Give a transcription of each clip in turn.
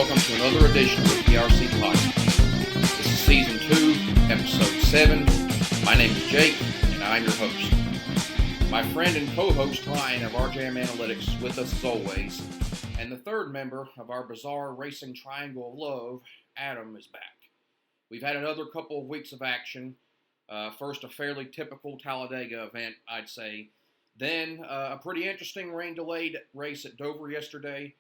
welcome to another edition of the PRC Podcast. This is Season 2, Episode 7. My name is Jake, and I'm your host. My friend and co-host Ryan of RJM Analytics with us as always, and the third member of our bizarre racing triangle of love, Adam, is back. We've had another couple of weeks of action. First, a fairly typical Talladega event, I'd say. Then, a pretty interesting rain-delayed race at Dover yesterday.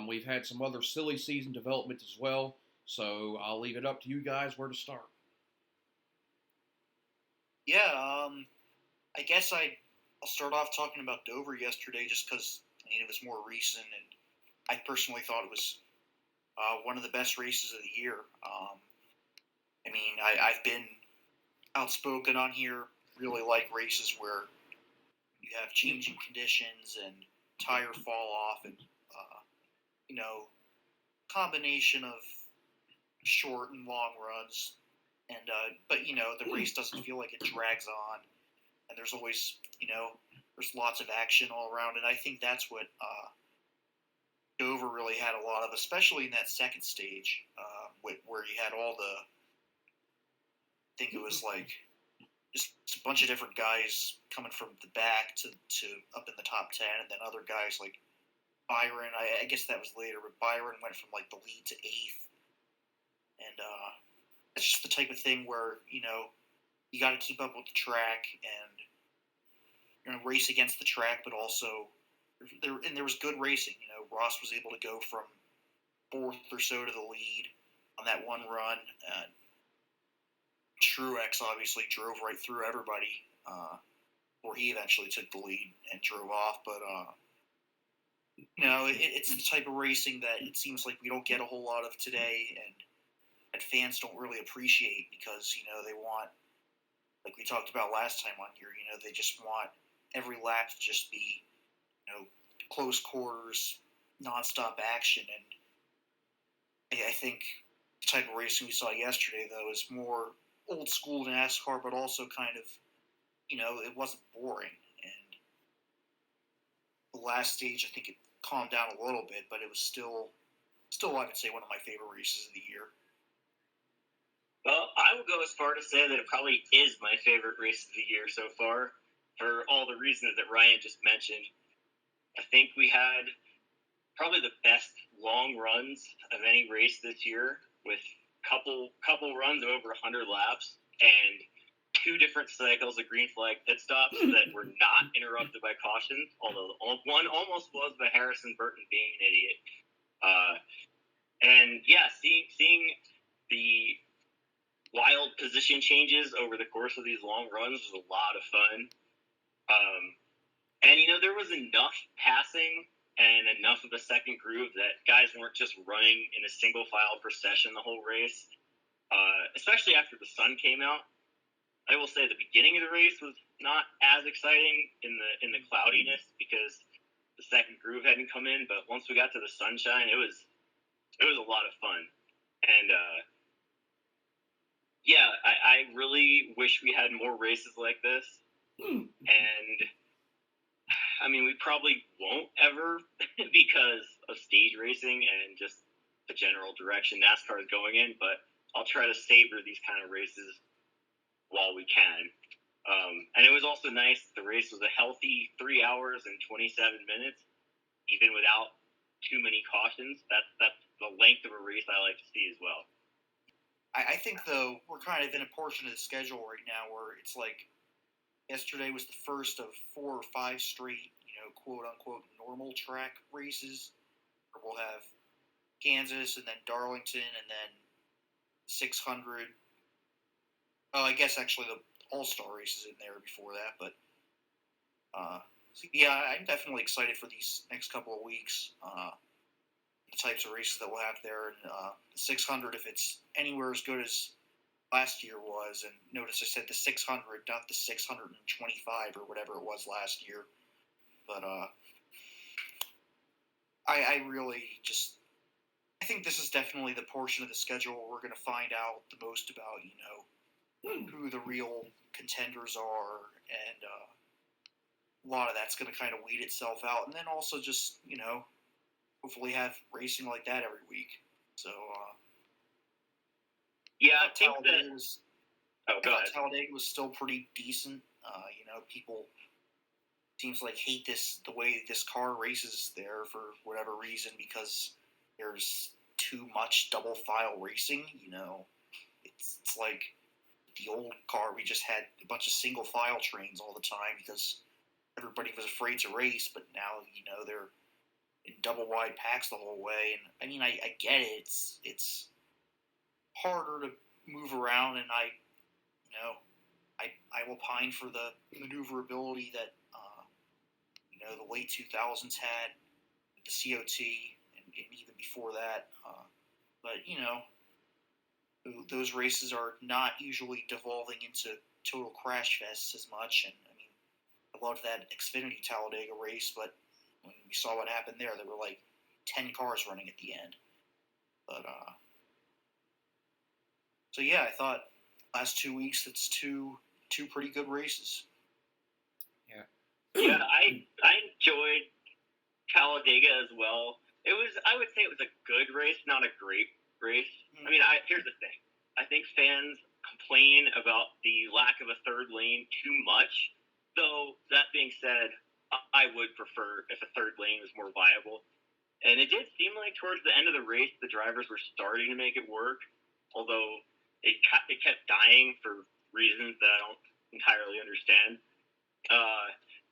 We've had some other silly season developments as well, so I'll leave it up to you guys where to start. I guess I'll start off talking about Dover yesterday just because it was more recent, and I personally thought it was one of the best races of the year. I've been outspoken on here, really like races where you have changing conditions and tire fall off and combination of short and long runs, and but the race doesn't feel like it drags on, and there's always there's lots of action all around, and I think that's what Dover really had a lot of, especially in that second stage, where you had all the, I think it was like just a bunch of different guys coming from the back to up in the top 10, and then other guys like Byron, I guess that was later, but Byron went from like the lead to 8th, and it's just the type of thing where you got to keep up with the track and race against the track, but also there was good racing. Ross was able to go from 4th or so to the lead on that one run. Truex obviously drove right through everybody, where he eventually took the lead and drove off, but it's the type of racing that it seems like we don't get a whole lot of today, and that fans don't really appreciate because, they want, like we talked about last time on here, they just want every lap to just be, close quarters, nonstop action, and I think the type of racing we saw yesterday, though, is more old school NASCAR, but also kind of, it wasn't boring, and the last stage, I think it calmed down a little bit, but it was still I would say one of my favorite races of the year. Well, I will go as far to say that it probably is my favorite race of the year so far, for all the reasons that Ryan just mentioned. I think we had probably the best long runs of any race this year, with couple runs of over 100 laps and 2 different cycles of green flag pit stops that were not interrupted by cautions, although one almost was by Harrison Burton being an idiot. Seeing the wild position changes over the course of these long runs was a lot of fun. There was enough passing and enough of a second groove that guys weren't just running in a single file procession the whole race, especially after the sun came out. I will say the beginning of the race was not as exciting in the cloudiness because the second groove hadn't come in, but once we got to the sunshine, it was a lot of fun. And I really wish we had more races like this. And we probably won't ever because of stage racing and just the general direction NASCAR is going in, but I'll try to savor these kind of races while we can. And it was also nice. The race was a healthy 3 hours and 27 minutes, even without too many cautions. That's the length of a race I like to see as well. I think, though, we're kind of in a portion of the schedule right now where it's like yesterday was the first of 4 or 5 straight, quote-unquote normal track races. We'll have Kansas and then Darlington and then 600. Oh, I guess actually the All-Star race is in there before that, but I'm definitely excited for these next couple of weeks. The types of races that we'll have there, and the 600, if it's anywhere as good as last year was, and notice I said the 600, not the 625 or whatever it was last year, but I really just, I think this is definitely the portion of the schedule where we're going to find out the most about, who the real contenders are, and a lot of that's going to kind of weed itself out. And then also just, hopefully have racing like that every week. So Yeah, I think Talladega that. was Oh, I go thought ahead. Talladega was still pretty decent. People seems like hate the way this car races there for whatever reason because there's too much double file racing. It's like the old car. We just had a bunch of single file trains all the time because everybody was afraid to race. But now they're in double wide packs the whole way. And I mean, I get it. It's harder to move around, and I will pine for the maneuverability that the late 2000s had with the COT and even before that. But those races are not usually devolving into total crash fests as much. And I mean, I loved that Xfinity Talladega race, but when we saw what happened there were like 10 cars running at the end. But so yeah, I thought last 2 weeks it's two pretty good races. Yeah, I enjoyed Talladega as well. I would say it was a good race, not a great race. I mean, here's the thing. I think fans complain about the lack of a third lane too much. Though, that being said, I would prefer if a third lane was more viable. And it did seem like towards the end of the race, the drivers were starting to make it work. Although it kept dying for reasons that I don't entirely understand.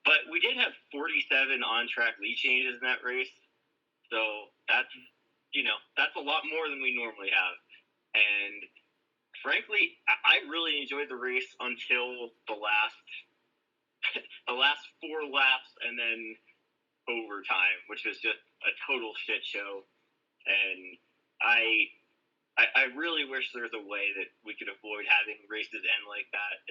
But we did have 47 on-track lead changes in that race. So that's a lot more than we normally have. And frankly, I really enjoyed the race until the last 4 laps and then overtime, which was just a total shit show. And I really wish there was a way that we could avoid having races end like that.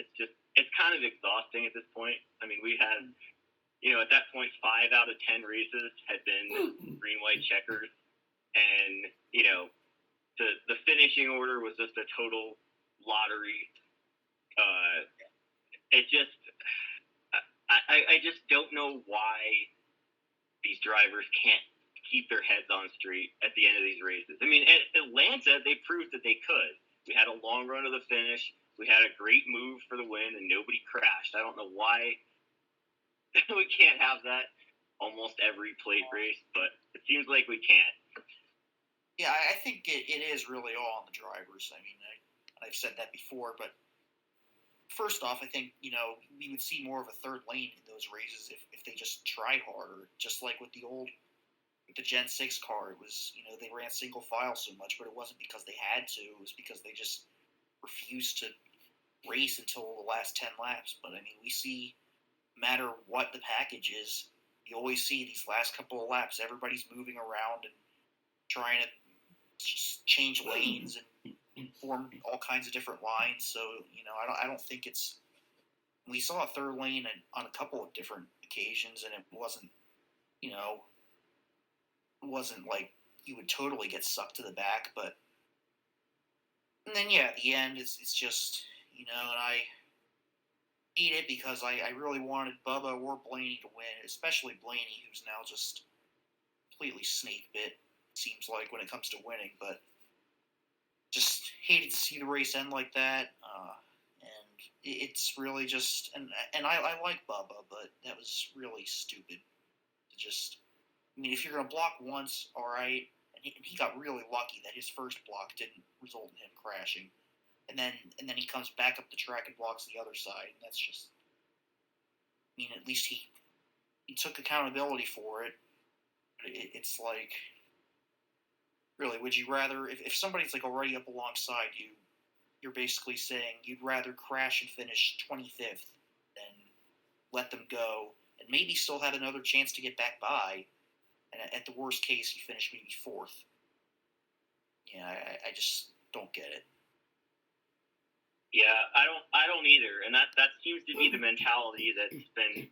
It's kind of exhausting at this point. I mean, we had, at that point, 5 out of 10 races had been green, white checkers. And, the finishing order was just a total lottery. I just don't know why these drivers can't keep their heads on straight at the end of these races. I mean, at Atlanta, they proved that they could. We had a long run to the finish. We had a great move for the win, and nobody crashed. I don't know why we can't have that almost every plate race, but it seems like we can't. Yeah, I think it is really all on the drivers. I mean, I've said that before, but first off, I think, we would see more of a third lane in those races if they just tried harder, just like with the Gen 6 car. It was, they ran single file so much, but it wasn't because they had to. It was because they just refused to race until the last 10 laps. But, I mean, we see, no matter what the package is, you always see these last couple of laps, everybody's moving around and trying to change lanes and form all kinds of different lines. So, I don't think it's... We saw a third lane on a couple of different occasions, and it wasn't, wasn't like you would totally get sucked to the back, but and then at the end it's just and I hate it because I really wanted Bubba or Blaney to win, especially Blaney, who's now just completely snake bit, seems like, when it comes to winning, but just hated to see the race end like that. And it's really just and I like Bubba, but that was really stupid to just... I mean, if you're going to block once, all right. And he got really lucky that his first block didn't result in him crashing. And then he comes back up the track and blocks the other side. And that's just... I mean, at least he took accountability for it. But it's like... Really, would you rather... If somebody's like already up alongside you, you're basically saying you'd rather crash and finish 25th than let them go and maybe still have another chance to get back by. And at the worst case, you finish maybe 4th. Yeah, I just don't get it. Yeah, I don't either, and that seems to be the mentality that's been,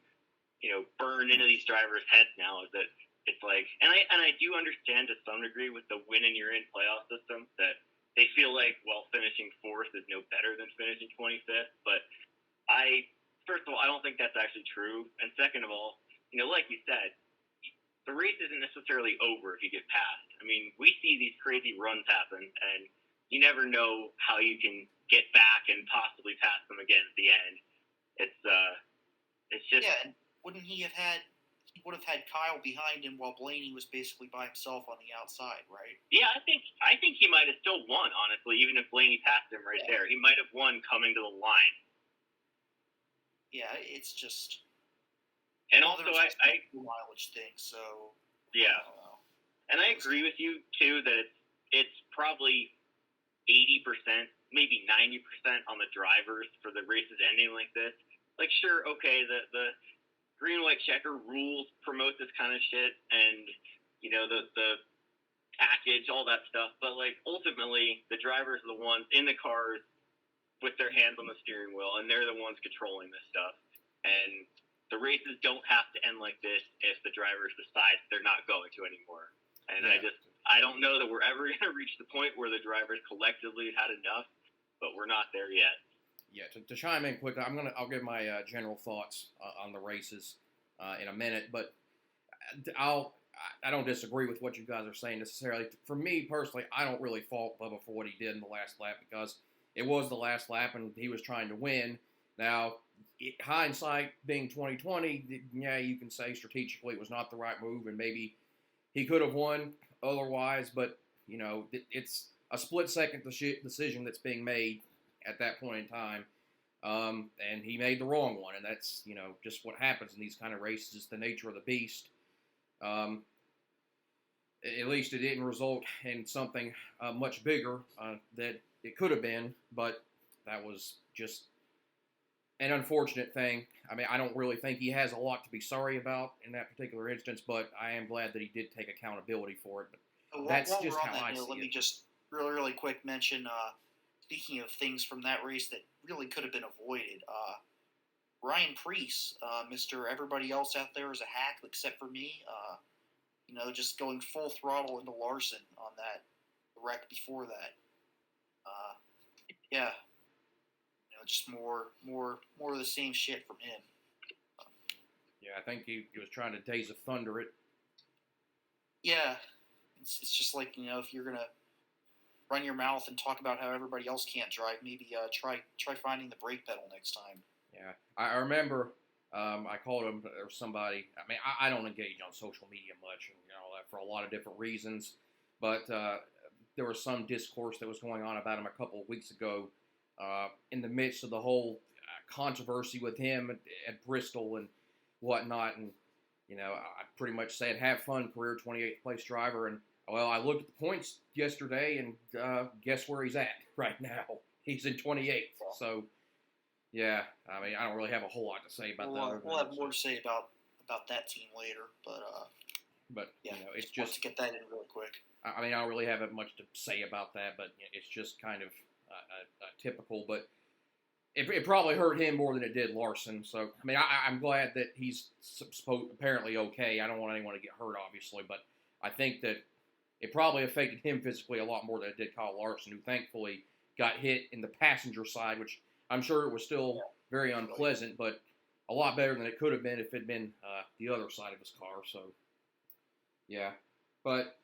burned into these drivers' heads now. Is that it's like, and I do understand to some degree with the win and you're in playoff system that they feel like, well, finishing 4th is no better than finishing 25th. But first of all, I don't think that's actually true, and second of all, like you said, the race isn't necessarily over if you get passed. I mean, we see these crazy runs happen, and you never know how you can get back and possibly pass them again at the end. It's just And wouldn't he have had? He would have had Kyle behind him while Blaney was basically by himself on the outside, right? Yeah, I think he might have still won, honestly, even if Blaney passed him right there. He might have won coming to the line. Yeah, it's just. And also, I mileage thing. So yeah, I don't know. and I agree with you too that it's probably 80%, maybe 90% on the drivers for the races ending like this. Like, sure, okay, the green white checker rules promote this kind of shit, and the package, all that stuff. But like ultimately, the drivers are the ones in the cars with their hands on the steering wheel, and they're the ones controlling this stuff. And the races don't have to end like this if the drivers decide they're not going to anymore. And I don't know that we're ever going to reach the point where the drivers collectively had enough, but we're not there yet. Yeah, to chime in quickly, I'll give my general thoughts on the races in a minute, but I don't disagree with what you guys are saying necessarily. For me personally, I don't really fault Bubba for what he did in the last lap because it was the last lap and he was trying to win. Now, hindsight being 2020, yeah, you can say strategically it was not the right move and maybe he could have won otherwise, but it's a split-second decision that's being made at that point in time, and he made the wrong one, and that's just what happens in these kind of races. It's the nature of the beast. At least it didn't result in something much bigger that it could have been, but that was just an unfortunate thing. I mean, I don't really think he has a lot to be sorry about in that particular instance, but I am glad that he did take accountability for it. But that's while just we're on how that I see note, let it. me just really quick mention, speaking of things from that race that really could have been avoided, Ryan Preece, Mr. Everybody else out there is a hack except for me, just going full throttle into Larson on that wreck before that. Just more of the same shit from him. Yeah, I think he was trying to Days of Thunder it. Yeah, it's just like, if you're gonna run your mouth and talk about how everybody else can't drive, maybe try finding the brake pedal next time. Yeah, I remember I called him or somebody. I mean, I don't engage on social media much, and that for a lot of different reasons. But there was some discourse that was going on about him a couple of weeks ago in the midst of the whole controversy with him at Bristol and whatnot. And I pretty much said, "Have fun, career 28th place driver." And well, I looked at the points yesterday, and guess where he's at right now? He's in 28th. So, yeah, I mean, I don't really have a whole lot to say about that. We'll have more to say about that team later, but yeah, it's just to get that in really quick. I mean, I don't really have much to say about that, but it's just kind of typical. But it probably hurt him more than it did Larson. So, I mean, I'm glad that he's apparently okay. I don't want anyone to get hurt, obviously, but I think that it probably affected him physically a lot more than it did Kyle Larson, who thankfully got hit in the passenger side, which I'm sure it was still very unpleasant, but a lot better than it could have been if it had been the other side of his car. So, yeah. But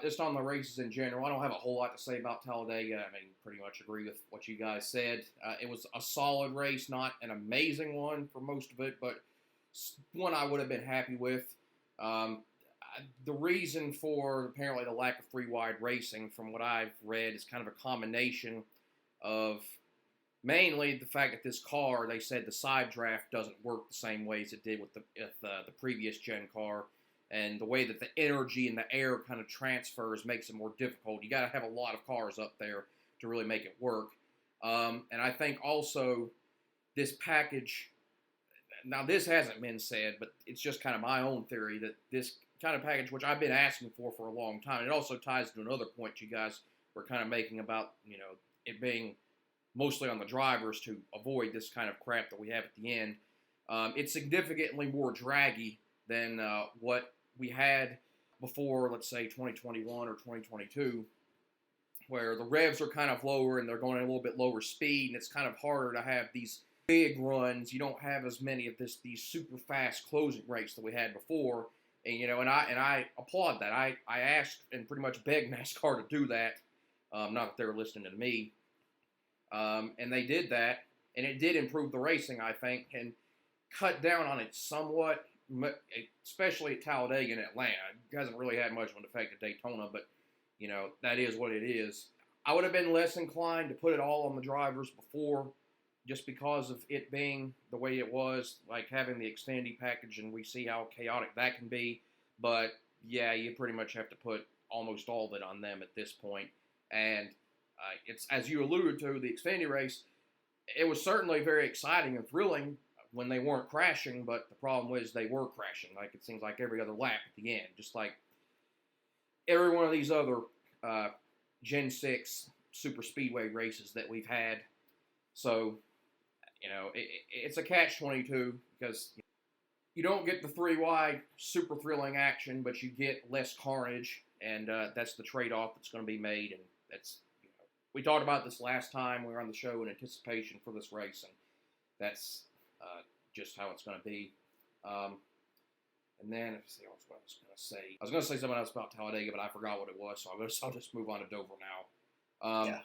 just on the races in general, I don't have a whole lot to say about Talladega. I mean, pretty much agree with what you guys said. It was a solid race, not an amazing one for most of it, but one I would have been happy with. The reason for apparently the lack of three-wide racing, from what I've read, is kind of a combination of mainly the fact that this car, they said the side draft doesn't work the same way as it did with the previous gen car, and the way that the energy and the air kind of transfers makes it more difficult. You got to have a lot of cars up there to really make it work. And I think also this package, now this hasn't been said, but it's just kind of my own theory that this kind of package, which I've been asking for a long time, and it also ties to another point you guys were kind of making about, it being mostly on the drivers to avoid this kind of crap that we have at the end. It's significantly more draggy than what we had before, let's say, 2021 or 2022, where the revs are kind of lower and they're going at a little bit lower speed, and it's kind of harder to have these big runs. You don't have as many of these super fast closing rates that we had before, And, and I applaud that. I asked and pretty much begged NASCAR to do that. Not that they were listening to me. And they did that, and it did improve the racing, I think, and cut down on it somewhat, especially at Talladega and Atlanta. It hasn't really had much of an effect at Daytona, but, that is what it is. I would have been less inclined to put it all on the drivers before, just because of it being the way it was, like having the Xfinity package, and we see how chaotic that can be. But, yeah, you pretty much have to put almost all of it on them at this point. And it's, as you alluded to, the Xfinity race, it was certainly very exciting and thrilling when they weren't crashing, but the problem was they were crashing. Like, it seems like every other lap at the end, just like every one of these other Gen 6 super speedway races that we've had. So, it's a catch-22 because you don't get the three-wide super thrilling action, but you get less carnage, and that's the trade-off that's going to be made. And that's, we talked about this last time we were on the show in anticipation for this race, and that's just how it's going to be. And then, let's see what I was going to say. I was going to say something else about Talladega, but I forgot what it was, so I'll just move on to Dover now.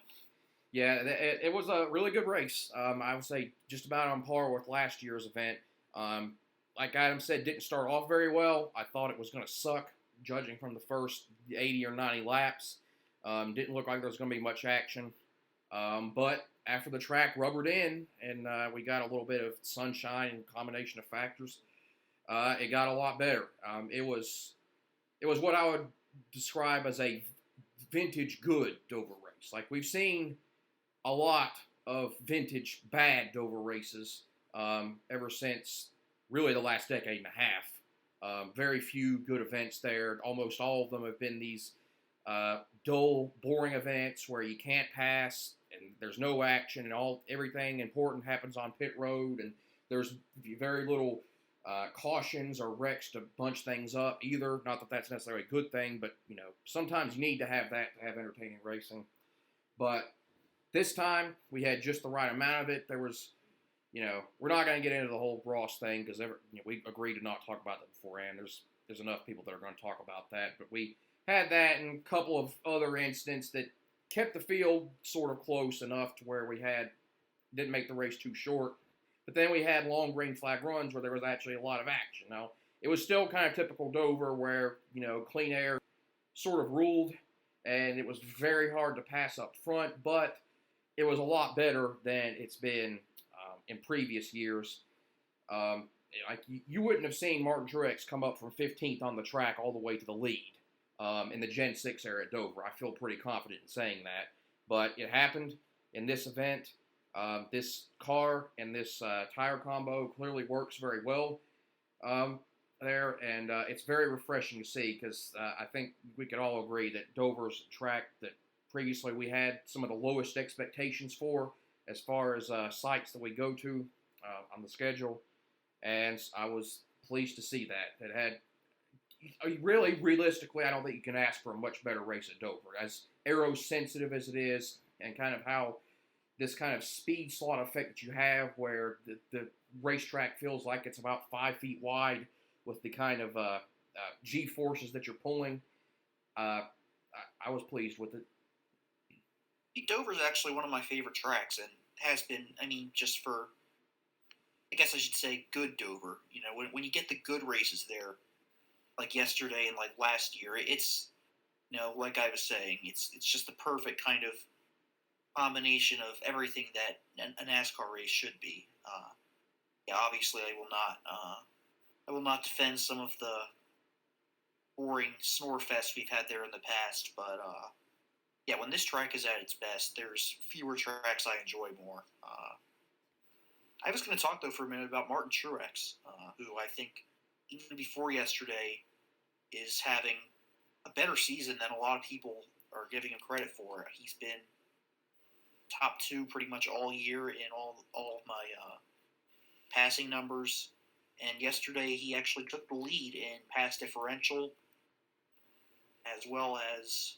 Yeah, it was a really good race. I would say just about on par with last year's event. Like Adam said, didn't start off very well. I thought it was going to suck, judging from the first 80 or 90 laps. Didn't look like there was going to be much action. But after the track rubbered in and we got a little bit of sunshine and combination of factors, it got a lot better. It was what I would describe as a vintage good Dover race. Like, we've seen a lot of vintage bad Dover races ever since really the last decade and a half. Very few good events there. Almost all of them have been these dull, boring events where you can't pass and there's no action, and everything important happens on pit road, and there's very little cautions or wrecks to bunch things up either. Not that that's necessarily a good thing, but sometimes you need to have that to have entertaining racing. But this time we had just the right amount of it. There was, we're not going to get into the whole Ross thing because we agreed to not talk about that beforehand. There's enough people that are going to talk about that, but we had that and a couple of other incidents that kept the field sort of close enough to where didn't make the race too short. But then we had long green flag runs where there was actually a lot of action. Now, it was still kind of typical Dover where, clean air sort of ruled, and it was very hard to pass up front, but it was a lot better than it's been in previous years. Like, you wouldn't have seen Martin Truex come up from 15th on the track all the way to the lead in the Gen 6 era at Dover. I feel pretty confident in saying that. But it happened in this event. This car and this tire combo clearly works very well there, and it's very refreshing to see because I think we could all agree that Dover's a track that previously we had some of the lowest expectations for as far as sites that we go to on the schedule, and I was pleased to see that. It had, really, realistically, I don't think you can ask for a much better race at Dover. As aero-sensitive as it is, and kind of how this kind of speed slot effect that you have where the racetrack feels like it's about 5 feet wide with the kind of G-forces that you're pulling, I was pleased with it. Dover's actually one of my favorite tracks and has been, just for, I guess I should say, good Dover. When you get the good races there, like yesterday and like last year, it's, like I was saying, it's just the perfect kind of combination of everything that a NASCAR race should be. Obviously, I will not defend some of the boring snore fest we've had there in the past, but when this track is at its best, there's fewer tracks I enjoy more. I was going to talk, though, for a minute about Martin Truex, who I think, even before yesterday, is having a better season than a lot of people are giving him credit for. He's been top 2 pretty much all year in all of my passing numbers. And yesterday he actually took the lead in pass differential as well as,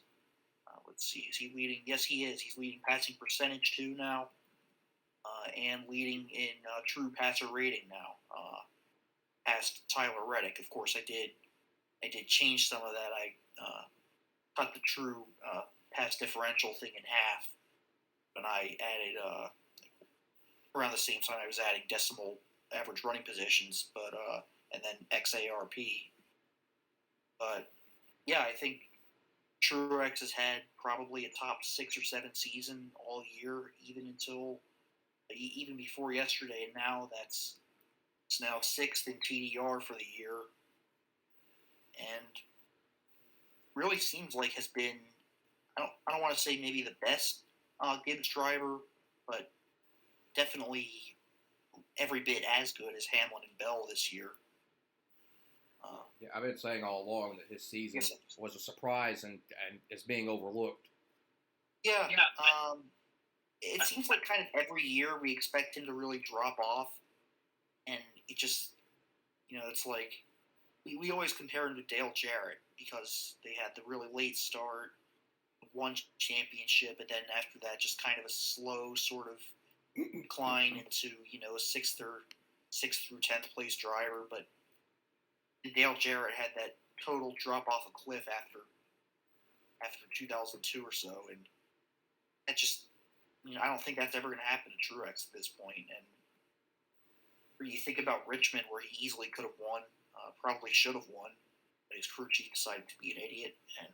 let's see, is he leading? Yes, he is. He's leading passing percentage too now and leading in true passer rating now past Tyler Reddick. Of course, I did I did change some of that. I cut the true pass differential thing in half, and I added around the same time I was adding decimal average running positions, but and then XARP. But yeah, I think Truex has had probably a top 6 or 7 season all year, even before yesterday, and now it's now 6th in TDR for the year, and really seems like has been I don't want to say maybe the best Gibbs driver, but definitely every bit as good as Hamlin and Bell this year. Yeah, I've been saying all along that his season was a surprise and is being overlooked. Yeah. It seems like kind of every year we expect him to really drop off, and it just, it's like we always compare him to Dale Jarrett because they had the really late start, won championship, and then after that just kind of a slow sort of decline into, a 6th through 10th place driver, but Dale Jarrett had that total drop off a cliff after 2002 or so, and that just, I don't think that's ever going to happen to Truex at this point. And when you think about Richmond, where he easily could have won, probably should have won, but his crew chief decided to be an idiot, and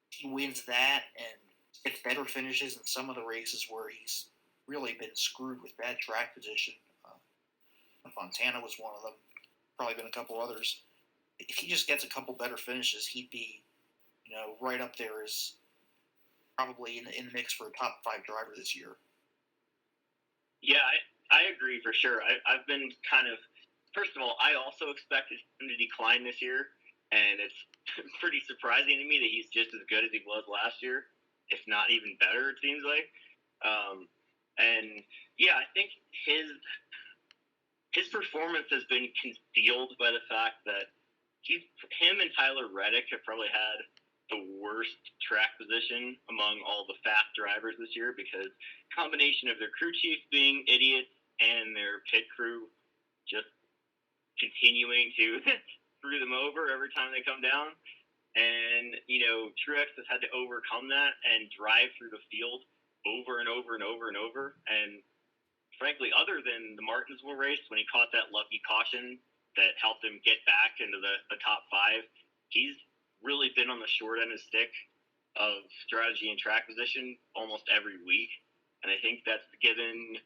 he wins that and gets better finishes in some of the races where he's really been screwed with bad track position. Fontana was one of them. Probably been a couple others. If he just gets a couple better finishes, he'd be, right up there as probably in the mix for a top 5 driver this year. Yeah, I agree for sure. I've been kind of, first of all, I also expected him to decline this year, and it's pretty surprising to me that he's just as good as he was last year, if not even better, it seems like. And yeah, I think his performance has been concealed by the fact that him and Tyler Reddick have probably had the worst track position among all the fast drivers this year, because combination of their crew chiefs being idiots and their pit crew just continuing to screw them over every time they come down. And, Truex has had to overcome that and drive through the field over and over and over and over. And frankly, other than the Martinsville race, when he caught that lucky caution that helped him get back into the top 5, he's really been on the short end of the stick of strategy and track position almost every week. And I think that's given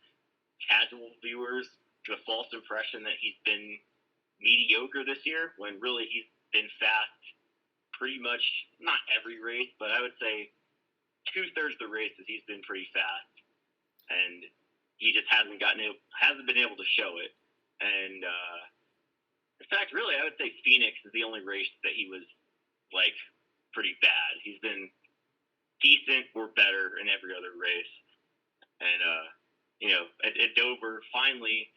casual viewers the false impression that he's been mediocre this year, when really he's been fast pretty much, not every race, but I would say 2/3 of the races he's been pretty fast. And he just hasn't been able to show it. And in fact, really, I would say Phoenix is the only race that he was pretty bad. He's been decent or better in every other race. And at Dover, finally,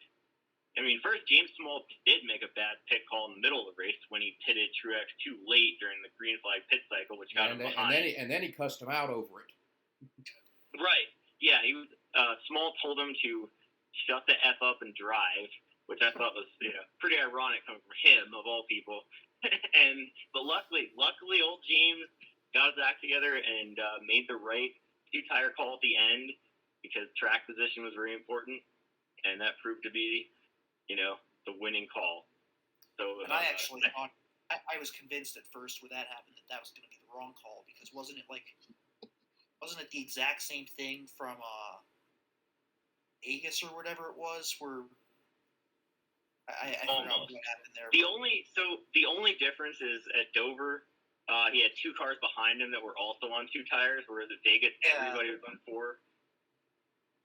first James Small did make a bad pit call in the middle of the race when he pitted Truex too late during the green flag pit cycle, which got him behind. And then he cussed him out over it. Right. Yeah, he was. Small told him to shut the F up and drive, which I thought was pretty ironic coming from him, of all people. But luckily, old James got his act together and made the right 2-tire call at the end, because track position was very important, and that proved to be, the winning call. So, and I actually thought, I was convinced at first when that happened that was going to be the wrong call, because wasn't it the exact same thing from Vegas or whatever it was, where I forgot what happened there. The only difference is at Dover, he had 2 cars behind him that were also on 2 tires, whereas at Vegas, everybody was on 4.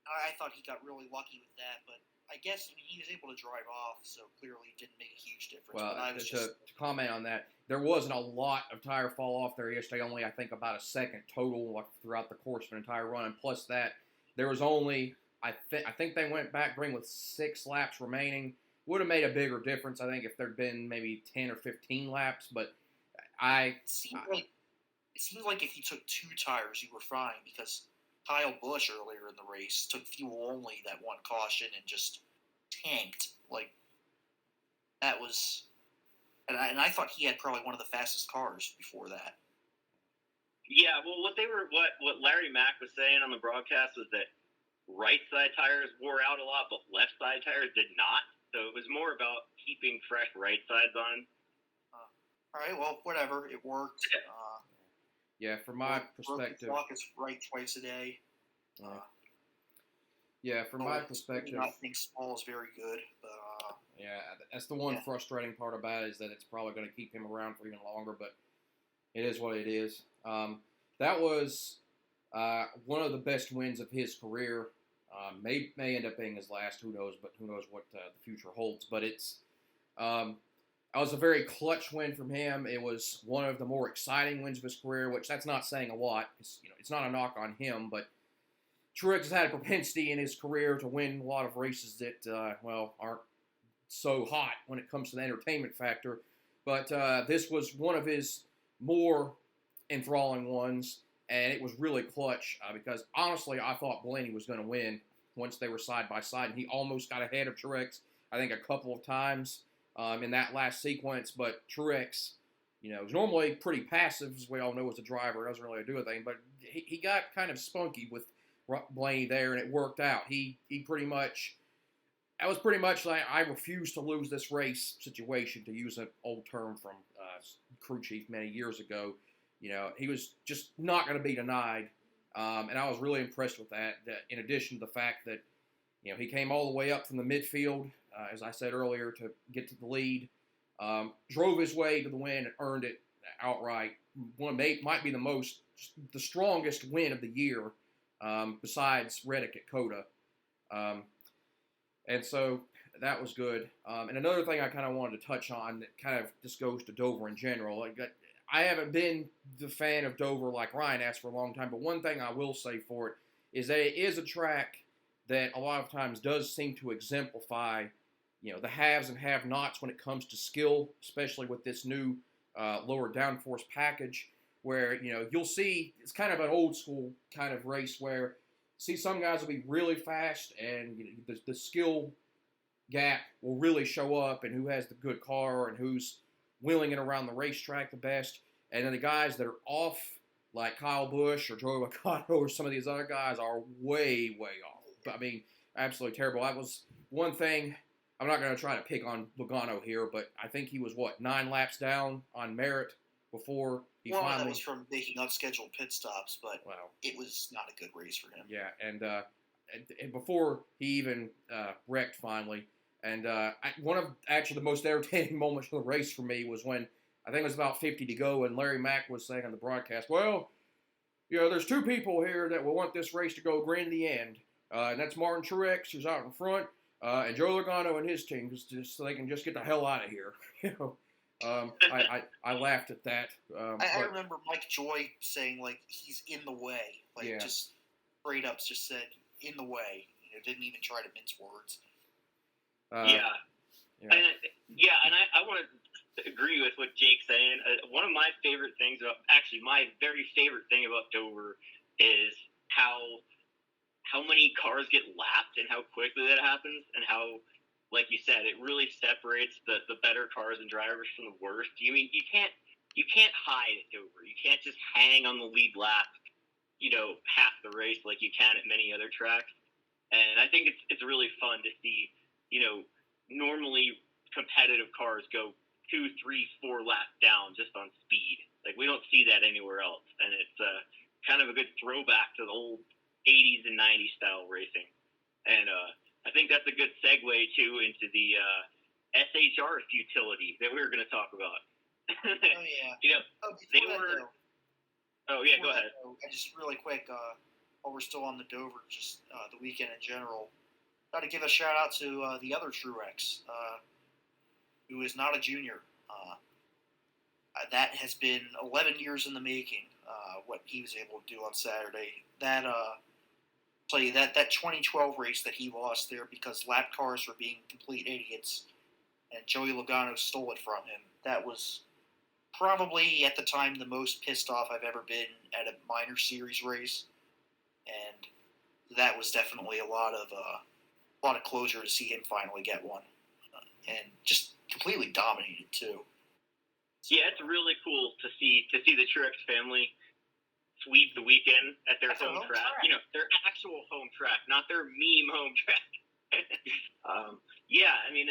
I thought he got really lucky with that, but I guess he was able to drive off, so clearly it didn't make a huge difference. Well, but to comment on that, there wasn't a lot of tire fall off there yesterday. Only, I think, about a second total throughout the course of an entire run. And plus that, there was only, I think they went back green with 6 laps remaining. Would have made a bigger difference, I think, if there'd been maybe 10 or 15 laps. But it seemed like if you took 2 tires, you were fine, because Kyle Busch earlier in the race took fuel only that one caution and just tanked. That was and I thought he had probably one of the fastest cars before that. Yeah, well, what Larry Mack was saying on the broadcast was that right side tires wore out a lot, but left side tires did not. So it was more about keeping fresh right sides on. All right, well, whatever, it worked. Yeah, from my perspective, clock is right twice a day. Yeah, from my perspective, I think small is very good, but yeah, that's the one frustrating part about it, is that it's probably going to keep him around for even longer. But it is what it is. That was one of the best wins of his career. May end up being his last. Who knows? But who knows what the future holds? But it was a very clutch win from him. It was one of the more exciting wins of his career, which that's not saying a lot. It's not a knock on him, but Truex has had a propensity in his career to win a lot of races that, aren't so hot when it comes to the entertainment factor. But this was one of his more enthralling ones, and it was really clutch because, honestly, I thought Blaney was going to win once they were side by side, and he almost got ahead of Truex, I think, a couple of times in that last sequence. But Truex, is normally pretty passive, as we all know as a driver. Doesn't really do anything, but he got kind of spunky with Blaney there, and it worked out. That was pretty much like I refuse to lose this race situation, to use an old term from crew chief many years ago. He was just not going to be denied, and I was really impressed with that. In addition to the fact that he came all the way up from the midfield, as I said earlier, to get to the lead, drove his way to the win and earned it outright. Might be the strongest win of the year. Besides Reddick at Coda. And so that was good. And another thing I kind of wanted to touch on that kind of just goes to Dover in general. I haven't been the fan of Dover like Ryan asked for a long time, but one thing I will say for it is that it is a track that a lot of times does seem to exemplify, the haves and have-nots when it comes to skill, especially with this new lower downforce package, where, you'll see it's kind of an old school kind of race where see some guys will be really fast and the skill gap will really show up, and who has the good car and who's wheeling it around the racetrack the best. And then the guys that are off, like Kyle Busch or Joey Logano or some of these other guys, are way, way off. I mean, absolutely terrible. That was one thing. I'm not going to try to pick on Logano here, but I think he was, 9 laps down on Merritt before he finally... that was from making unscheduled pit stops, but it was not a good race for him. Yeah, and before he even wrecked finally. And one of actually the most entertaining moments of the race for me was when, I think it was about 50 to go, and Larry Mack was saying on the broadcast, there's 2 people here that will want this race to go green in the end. And that's Martin Truex, who's out in front, and Joe Logano and his team, just so they can just get the hell out of here. I laughed at that. I remember Mike Joy saying, he's in the way. Just straight up just said, in the way. Didn't even try to mince words. And I want to agree with what Jake's saying. One of my favorite things my very favorite thing about Dover is how many cars get lapped and how quickly that happens, and how, like you said, it really separates the better cars and drivers from the worst. You can't hide at Dover. You can't just hang on the lead lap, half the race like you can at many other tracks. And I think it's really fun to see, normally competitive cars go 2, 3, 4 laps down just on speed. We don't see that anywhere else. And it's kind of a good throwback to the old 80s and 90s style racing. And I think that's a good segue too into the SHR futility that we were going to talk about. Oh yeah. Go ahead. Just really quick, while we're still on the Dover, just the weekend in general, got to give a shout out to the other Truex, who is not a junior. That has been 11 years in the making. What he was able to do on Saturday. That tell you that 2012 race that he lost there because lap cars were being complete idiots, and Joey Logano stole it from him. That was probably at the time the most pissed off I've ever been at a minor series race, and that was definitely a lot of closure to see him finally get one, and just completely dominated too. Yeah, it's really cool to see the Truex family sweep the weekend at their home track. You know, their actual home track, not their meme home track. Yeah, I mean,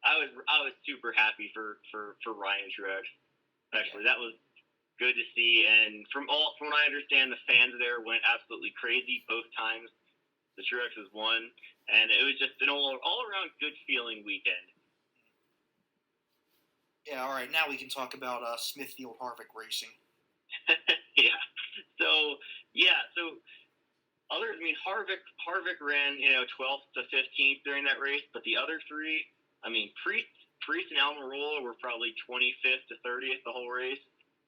I was super happy for Ryan Truex. Actually, that was good to see. And from what I understand, the fans there went absolutely crazy both times the Truexes won, and it was just an all around good feeling weekend. Yeah, all right. Now we can talk about Smithfield Harvick Racing. Yeah. So Harvick ran 12th to 15th during that race, but the other three, I mean, Priest and Almirola were probably 25th to 30th the whole race,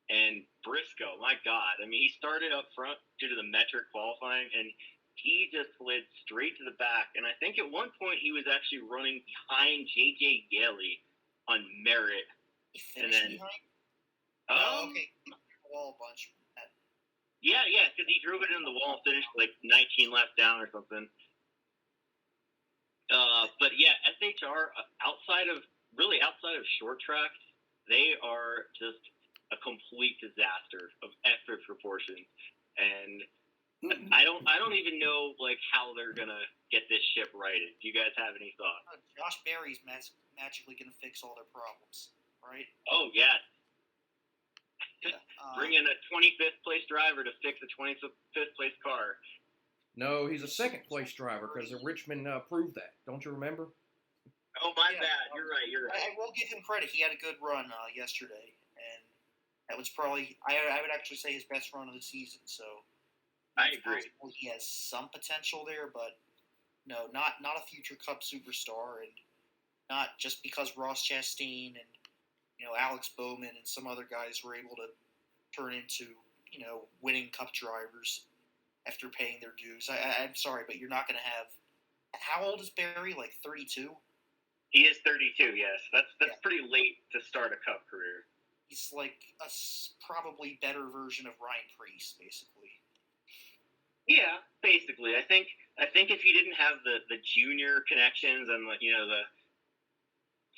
and Briscoe, my God, I mean, he started up front due to the metric qualifying, and he just slid straight to the back, and I think at one point he was actually running behind J.J. Yeley on merit. He finished behind? Okay. Wall bunch. Yeah, because he drove it in the wall and finished like 19 laps down or something. But yeah, SHR, outside of short tracks, they are just a complete disaster of epic proportions. And I don't even know like how they're gonna get this ship righted. Do you guys have any thoughts? Josh Berry's magically gonna fix all their problems, right? Oh yeah. Yeah. Bring in a 25th place driver to fix a 25th place car. No, he's a second place driver because Richmond proved that. Don't you remember? Oh, my bad. You're right. I will give him credit. He had a good run yesterday, and that was probably I would actually say his best run of the season. So I agree. He has some potential there, but no, not a future Cup superstar, and not just because Ross Chastain and Alex Bowman and some other guys were able to turn into winning Cup drivers after paying their dues. I'm sorry, but you're not going to have. How old is Berry? Like 32? He is 32. Yes, that's pretty late to start a Cup career. He's like a probably better version of Ryan Preece, basically. Yeah, basically. I think if he didn't have the junior connections and the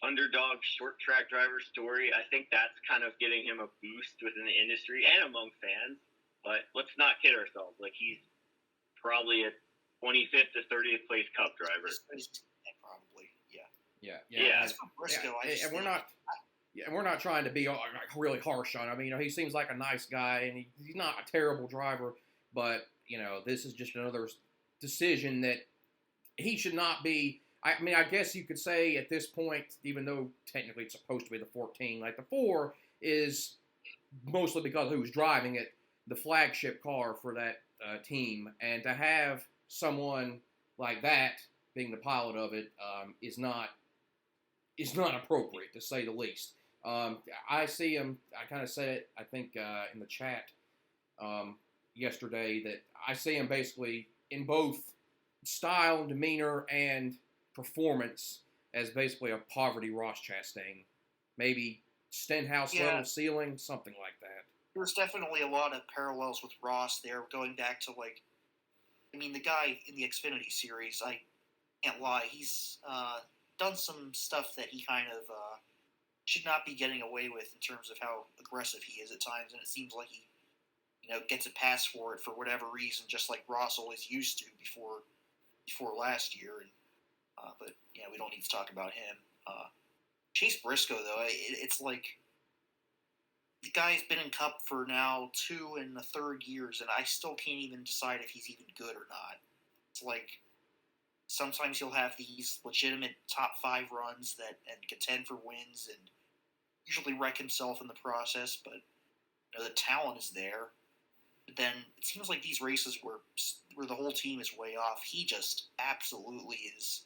underdog short track driver story, I think that's kind of getting him a boost within the industry and among fans. But let's not kid ourselves. Like, he's probably a 25th to 30th place Cup driver. Probably, yeah. Briscoe, and we're not trying to be really harsh on him. I mean, he seems like a nice guy, and he's not a terrible driver. But this is just another decision that he should not be. I mean, I guess you could say at this point, even though technically it's supposed to be the 14, like the 4 is mostly because of who's driving it, the flagship car for that team. And to have someone like that being the pilot of it is not appropriate, to say the least. I see him, I kind of said it, I think, in the chat yesterday, that I see him basically in both style, demeanor, and performance as basically a poverty Ross Chastain. Maybe Stenhouse level ceiling, something like that. There's definitely a lot of parallels with Ross there, going back to the guy in the Xfinity series, I can't lie, he's done some stuff that he kind of should not be getting away with in terms of how aggressive he is at times, and it seems like he gets a pass for it for whatever reason, just like Ross always used to before last year. And but we don't need to talk about him. Chase Briscoe, though, it's like the guy's been in Cup for now 2 and the third years, and I still can't even decide if he's even good or not. It's like sometimes he'll have these legitimate top 5 runs and contend for wins, and usually wreck himself in the process. But the talent is there. But then it seems like these races where the whole team is way off, he just absolutely is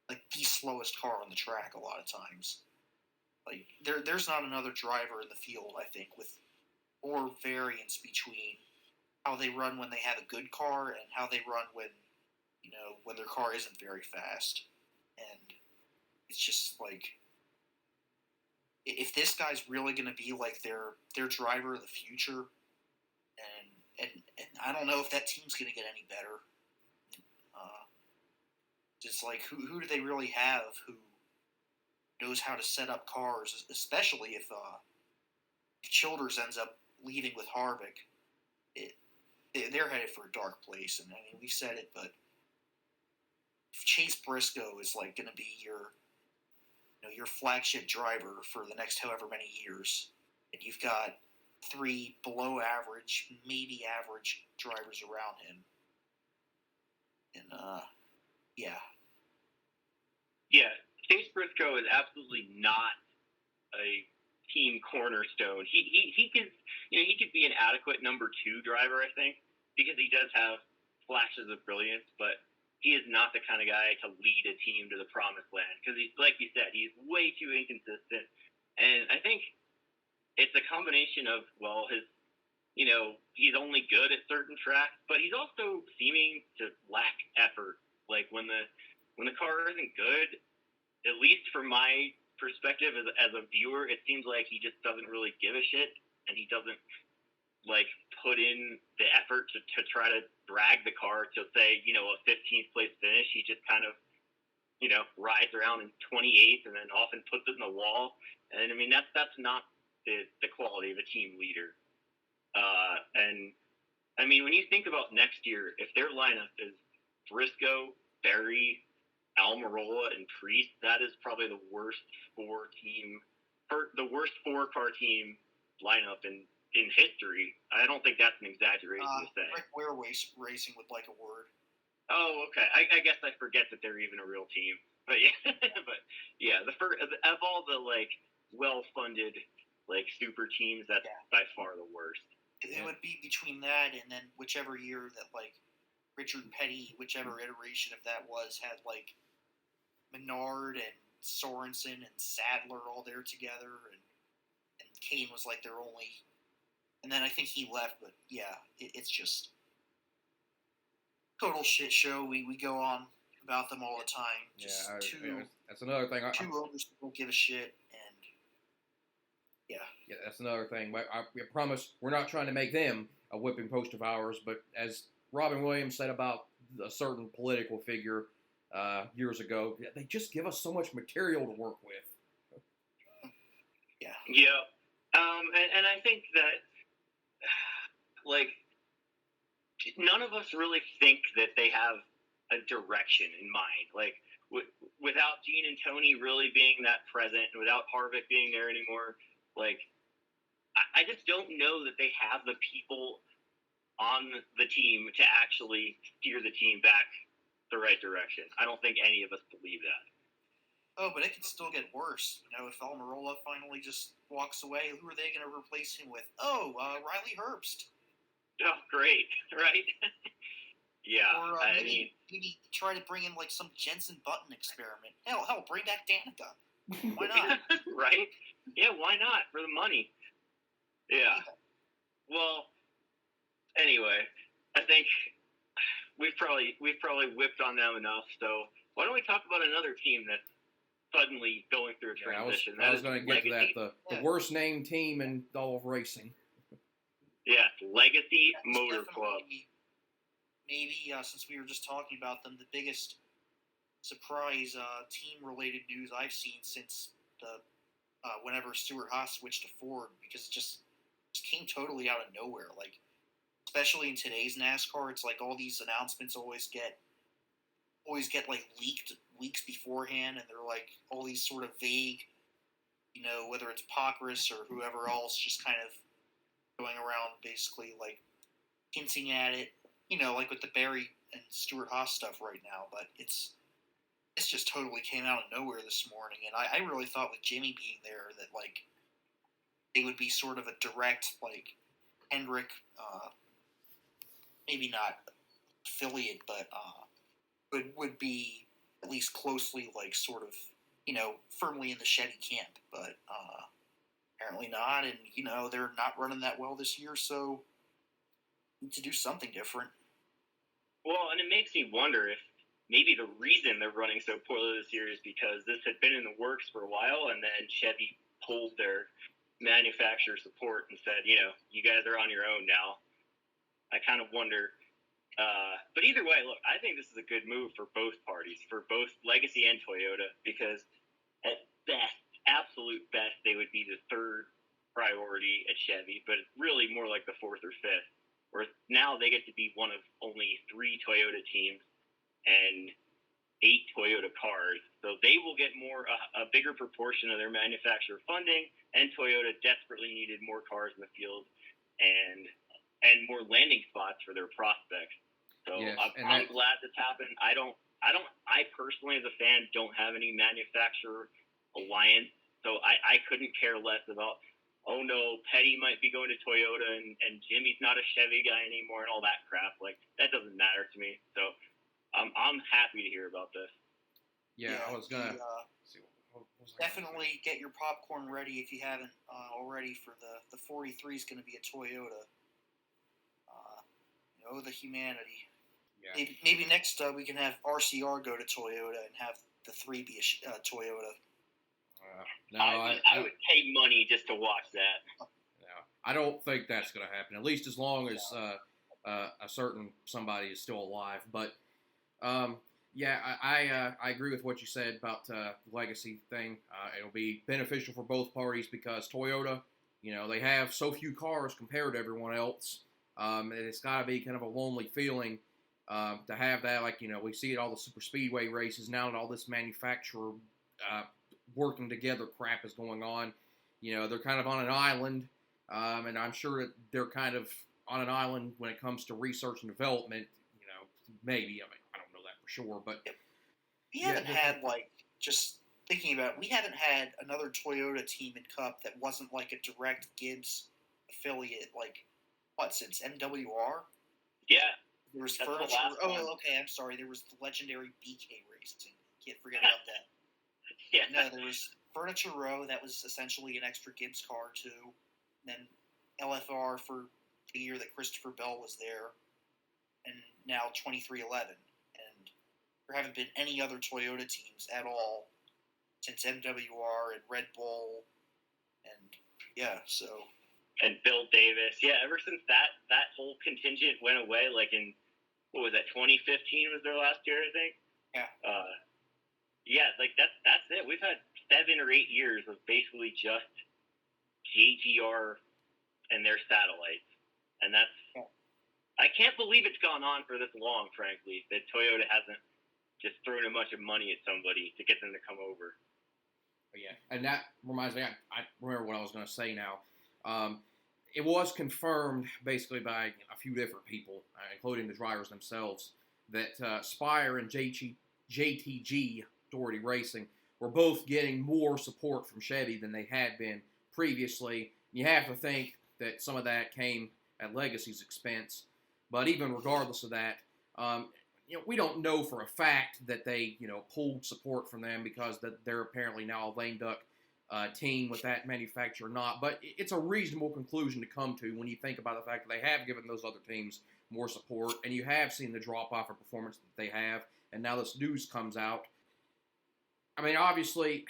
like the slowest car on the track a lot of times. Like there's not another driver in the field, I think, with more variance between how they run when they have a good car and how they run when their car isn't very fast. And it's just like, if this guy's really going to be like their driver of the future, and I don't know if that team's going to get any better. Just like, who do they really have who knows how to set up cars, especially if if Childers ends up leaving with Harvick, they're headed for a dark place. And I mean, we've said it, but if Chase Briscoe is like going to be your flagship driver for the next however many years, and you've got 3 below average, maybe average drivers around him, and yeah. Yeah, Chase Briscoe is absolutely not a team cornerstone. He could be an adequate number 2 driver, I think, because he does have flashes of brilliance, but he is not the kind of guy to lead a team to the promised land because he's, like you said, he's way too inconsistent. And I think it's a combination of, well, he's only good at certain tracks, but he's also seeming to lack effort. Like when the car isn't good, at least from my perspective as a viewer, it seems like he just doesn't really give a shit, and he doesn't like put in the effort to try to drag the car to say, a 15th place finish. He just kind of, rides around in 28th and then often puts it in the wall. And I mean, that's not the quality of a team leader. And I mean, when you think about next year, if their lineup is Briscoe, Berry, Almirola, and Priest, that is probably the worst 4-car team lineup in history. I don't think that's an exaggeration to say. Rick Ware Racing would like a word. Oh, okay. I guess I forget that they're even a real team. But yeah, of all the well-funded super teams, that's by far the worst. It would be between that and then whichever year that Richard Petty, whichever iteration of that was, had Menard and Sorensen and Sadler all there together, and Kane was their only. And then I think he left, but yeah, it's just total shit show. We go on about them all the time. Just that's another thing. Two owners don't give a shit, and yeah, that's another thing. I promise we're not trying to make them a whipping post of ours, but as Robin Williams said about a certain political figure years ago, they just give us so much material to work with. Yeah. And I think that none of us really think that they have a direction in mind. Without Gene and Tony really being that present, and without Harvick being there anymore, I just don't know that they have the people on the team to actually steer the team back the right direction. I don't think any of us believe that. Oh, but it can still get worse. If Almirola finally just walks away, who are they going to replace him with? Oh, Riley Herbst. Oh, great, right? Yeah, or maybe try to bring in some Jensen Button experiment. Hell, bring back Danica. Why not? Right? Yeah, why not? For the money. Yeah. Well, anyway, I think we've probably whipped on them enough. So why don't we talk about another team that's suddenly going through a transition? I was going to get to that. The worst named team in all of racing. Yeah, Legacy Motor Club. Maybe since we were just talking about them, the biggest surprise team-related news I've seen since the whenever Stewart Haas switched to Ford, because it just came totally out of nowhere. Especially in today's NASCAR, it's all these announcements always get leaked weeks beforehand, and they're all these sort of vague, whether it's Pockrass or whoever else, just kind of going around basically hinting at it, with the Barry and Stewart Haas stuff right now. But it's just totally came out of nowhere this morning, and I really thought with Jimmy being there that it would be sort of a direct Hendrick, maybe not affiliate, but would be at least closely sort of firmly in the Chevy camp. But apparently not, and they're not running that well this year, so need to do something different. Well, and it makes me wonder if maybe the reason they're running so poorly this year is because this had been in the works for a while, and then Chevy pulled their manufacturer support and said, you guys are on your own now. I kind of wonder. But either way, look, I think this is a good move for both parties, for both Legacy and Toyota, because at best, absolute best, they would be the third priority at Chevy, but it's really more like the fourth or fifth. Whereas now they get to be one of only 3 Toyota teams and 8 Toyota cars, so they will get a bigger proportion of their manufacturer funding. And Toyota desperately needed more cars in the field and more landing spots for their prospects. So yes, I'm glad this happened. I personally, as a fan, don't have any manufacturer alliance, so I couldn't care less about, oh no, Petty might be going to Toyota and Jimmy's not a Chevy guy anymore and all that crap. Like, that doesn't matter to me. So I'm happy to hear about this. Yeah, I was gonna definitely get your popcorn ready if you haven't already. For the 43 is going to be a Toyota. The humanity. Yeah. Maybe next we can have RCR go to Toyota and have the 3 be a Toyota. No, I would pay money just to watch that. No, I don't think that's going to happen. At least as long as a certain somebody is still alive. But yeah, I agree with what you said about the legacy thing. It'll be beneficial for both parties because Toyota, they have so few cars compared to everyone else. And it's got to be kind of a lonely feeling to have that. Like, we see it all the super speedway races now, and all this manufacturer working together crap is going on. They're kind of on an island, and I'm sure that they're kind of on an island when it comes to research and development. Maybe. I mean, I don't know that for sure, but we haven't had, just thinking about it, we haven't had another Toyota team in Cup that wasn't like a direct Gibbs affiliate, since MWR? Yeah. There was That's Furniture. the last one. Okay, I'm sorry. There was the legendary BK Racing. Can't forget about that. Yeah. No, there was Furniture Row. That was essentially an extra Gibbs car, too. And then LFR for the year that Christopher Bell was there. And now 2311. And there haven't been any other Toyota teams at all since MWR and Red Bull. And, yeah, so... And Bill Davis. Yeah, ever since that whole contingent went away, in, what was that, 2015 was their last year, I think? Yeah. That's it. We've had 7 or 8 years of basically just JGR and their satellites. And that's... Yeah. I can't believe it's gone on for this long, frankly, that Toyota hasn't just thrown a bunch of money at somebody to get them to come over. Yeah, and that reminds me, I remember what I was going to say now. It was confirmed basically by a few different people, including the drivers themselves, that Spire and JTG Doherty Racing were both getting more support from Chevy than they had been previously. You have to think that some of that came at Legacy's expense, but even regardless of that, we don't know for a fact that they pulled support from them because they're apparently now a lame duck team with that manufacturer or not, but it's a reasonable conclusion to come to when you think about the fact that they have given those other teams more support, and you have seen the drop-off of performance that they have, and now this news comes out. I mean, obviously,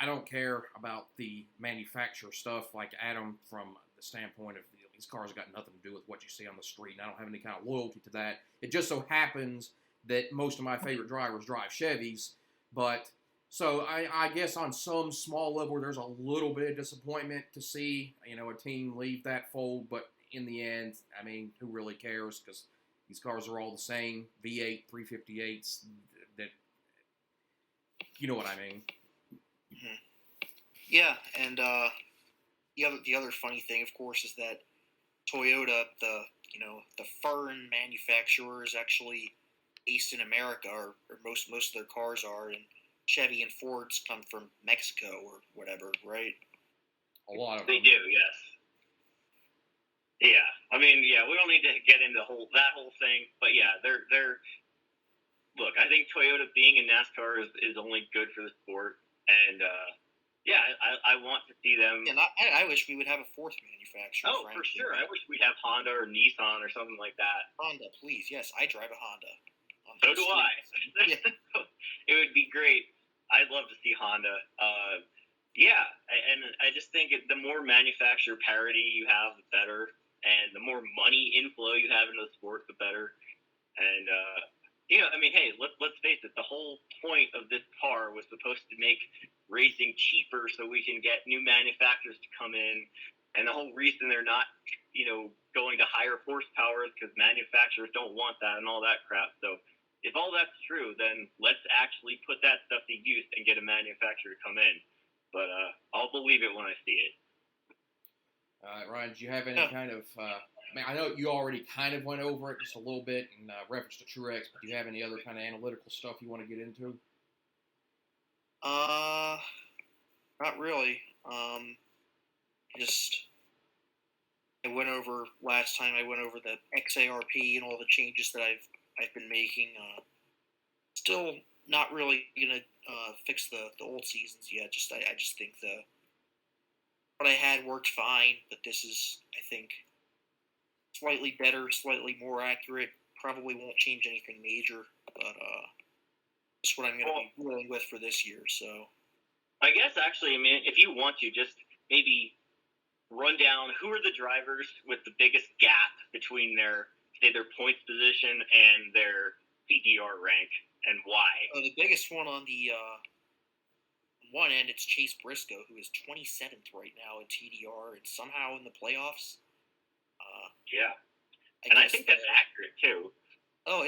I don't care about the manufacturer stuff like Adam from the standpoint of these cars have got nothing to do with what you see on the street, and I don't have any kind of loyalty to that. It just so happens that most of my favorite drivers drive Chevys, but... So I guess on some small level, there's a little bit of disappointment to see, a team leave that fold. But in the end, I mean, who really cares? Because these cars are all the same, V8, 358s. That, you know what I mean? Mm-hmm. Yeah, and the other funny thing, of course, is that Toyota, the foreign manufacturer, is actually based in America, or most of their cars are, and Chevy and Fords come from Mexico or whatever, right? A lot of them. They do, yes. Yeah, I mean, yeah, we don't need to get into that whole thing, but yeah, they're. Look, I think Toyota being in NASCAR is only good for the sport, and yeah, I want to see them. And I wish we would have a fourth manufacturer. Oh, frankly. For sure. I wish we'd have Honda or Nissan or something like that. Honda, please, yes, I drive a Honda. So do I. Yeah. It would be great. I'd love to see Honda. Yeah, and I just think the more manufacturer parity you have, the better, and the more money inflow you have into the sport, the better. And I mean, hey, let's face it, the whole point of this car was supposed to make racing cheaper so we can get new manufacturers to come in. And the whole reason they're not, going to higher horsepower is because manufacturers don't want that and all that crap. So if all that's true, then let's actually put that stuff to use and get a manufacturer to come in. But I'll believe it when I see it. Ryan, do you have any kind of? I know you already kind of went over it just a little bit in reference to Truex, but do you have any other kind of analytical stuff you want to get into? Not really. I went over last time. I went over the XARP and all the changes that I've been making. Still not really gonna fix the old seasons yet. I just think what I had worked fine, but this is, I think, slightly better, slightly more accurate. Probably won't change anything major, but it's what I'm going to be rolling with for this year. So, I guess actually, if you want to, just maybe run down who are the drivers with the biggest gap between their points position and their PDR rank, and why. The biggest one on the one end, it's Chase Briscoe, who is 27th right now in TDR and somehow in the playoffs. Yeah. I think that's accurate, too. Oh,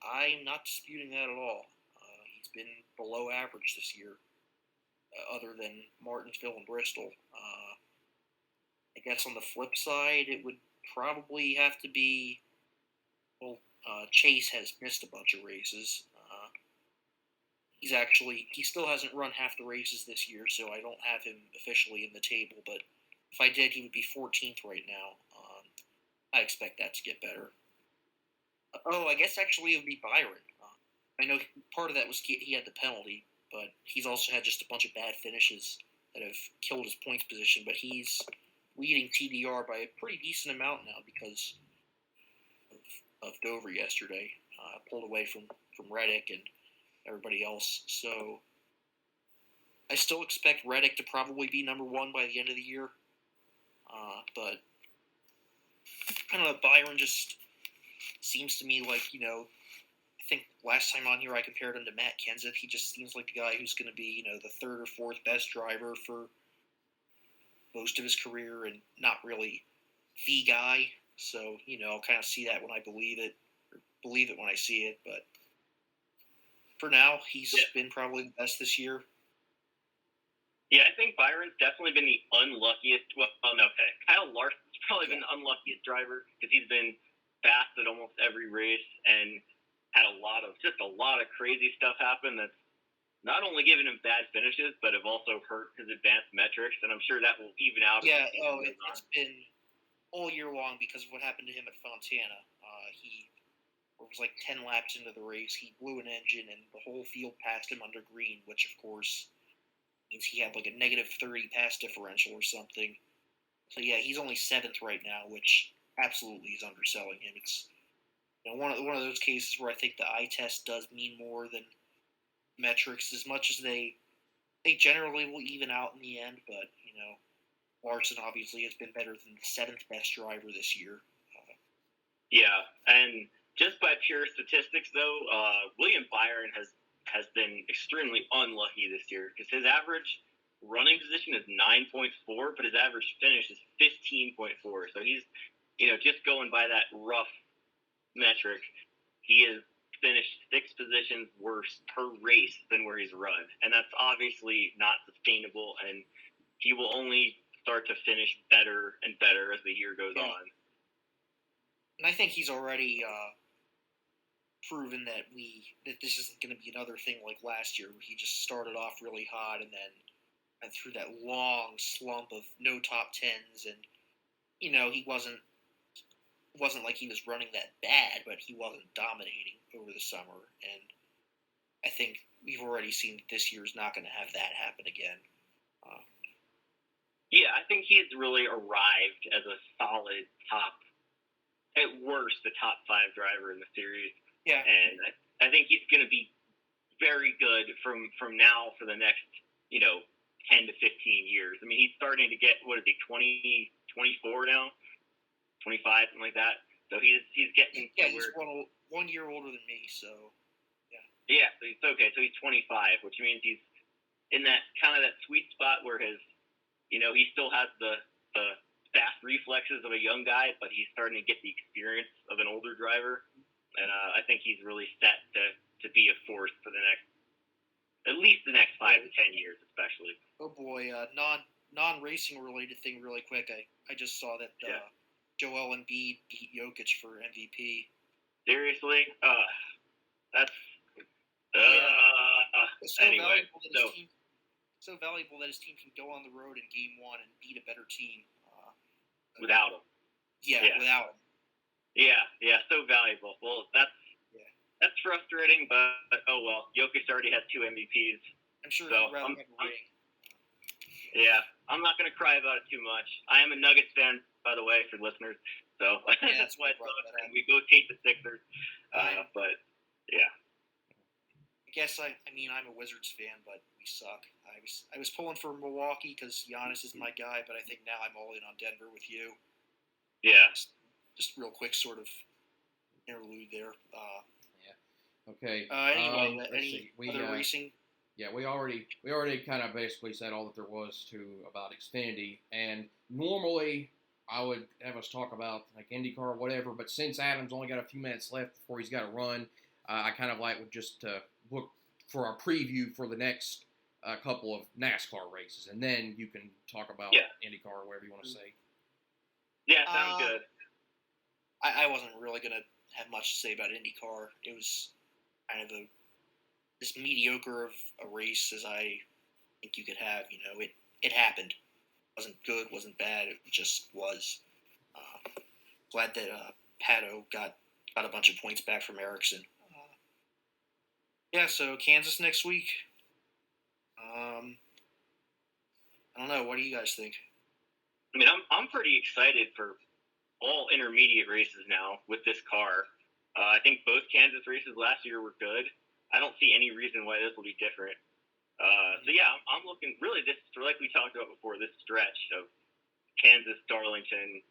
I'm not disputing that at all. He's been below average this year, other than Martinsville and Bristol. I guess on the flip side, it would probably have to be, Chase has missed a bunch of races. He still hasn't run half the races this year, so I don't have him officially in the table, but if I did, he would be 14th right now. I expect that to get better. I guess actually it would be Byron. I know part of that was he had the penalty, but he's also had just a bunch of bad finishes that have killed his points position, but he's leading TDR by a pretty decent amount now because of Dover yesterday. Pulled away from Reddick and everybody else. So I still expect Reddick to probably be number one by the end of the year. But I don't know, Byron just seems to me like, I think last time on here I compared him to Matt Kenseth. He just seems like the guy who's going to be, the third or fourth best driver for most of his career and not really the guy. So, I'll kind of see that when I believe it, or believe it when I see it. But for now, he's been probably the best this year. Yeah, I think Byron's definitely been the unluckiest. Kyle Larson's probably been the unluckiest driver because he's been fast at almost every race and had a lot of crazy stuff happen that's not only given him bad finishes, but have also hurt his advanced metrics, and I'm sure that will even out. Yeah, it's been all year long because of what happened to him at Fontana. He was like 10 laps into the race. He blew an engine, and the whole field passed him under green, which, of course, means he had like a negative 30 pass differential or something. So, yeah, he's only 7th right now, which absolutely is underselling him. It's one of those cases where I think the eye test does mean more than metrics, as much as they generally will even out in the end. But, Larson obviously has been better than the 7th best driver this year. Yeah, and just by pure statistics, though, William Byron has been extremely unlucky this year because his average running position is 9.4, but his average finish is 15.4. So he's, just going by that rough metric, he has finished 6 positions worse per race than where he's run. And that's obviously not sustainable, and he will only start to finish better and better as the year goes on. And I think he's already proven that this isn't going to be another thing like last year where he just started off really hot and then went through that long slump of no top 10s, and he wasn't like he was running that bad, but he wasn't dominating over the summer, and I think we've already seen that this year's not going to have that happen again. Yeah, I think he's really arrived as a solid at worst, the top 5 driver in the series. Yeah. And I think he's going to be very good from now for the next, 10 to 15 years. I mean, he's starting to get, 24 now? 25, something like that. So he's getting... Yeah, he's 1 year older than me, so... Yeah, so he's okay. So he's 25, which means he's in that kind of that sweet spot where his, he still has the fast reflexes of a young guy, but he's starting to get the experience of an older driver, and I think he's really set to be a force for at least the next 5 to 10 years, especially. Oh boy, non-racing related thing really quick. I just saw that Joel Embiid beat Jokic for MVP. Seriously? That's so anyway. So valuable that his team can go on the road in Game 1 and beat a better team. Without him. Yeah, without him. Yeah, so valuable. Well, that's frustrating, but oh well. Jokic already has 2 MVPs. I'm sure he'd rather have a ring. Yeah, I'm not going to cry about it too much. I am a Nuggets fan, by the way, for listeners. So that's why we both hate the Sixers. But yeah. I guess I'm a Wizards fan, but we suck. I was pulling for Milwaukee because Giannis is my guy, but I think now I'm all in on Denver with you. Yeah. Just real quick, sort of interlude there. Okay. Anyway, any other racing? Yeah, we already kind of basically said all that there was to about Xfinity, and normally I would have us talk about like IndyCar or whatever, but since Adam's only got a few minutes left before he's got to run, I kind of would just look for our preview for the next couple of NASCAR races, and then you can talk about IndyCar or whatever you want to say. Yeah, sounds good. I wasn't really going to have much to say about IndyCar. It was kind of as mediocre of a race as I think you could have. It happened. Wasn't good, wasn't bad. It just was. Glad that Pato got a bunch of points back from Ericsson. So Kansas next week. I don't know. What do you guys think? I mean, I'm pretty excited for all intermediate races now with this car. I think both Kansas races last year were good. I don't see any reason why this will be different. So yeah, I'm looking really this, like we talked about before, this stretch of Kansas, Darlington,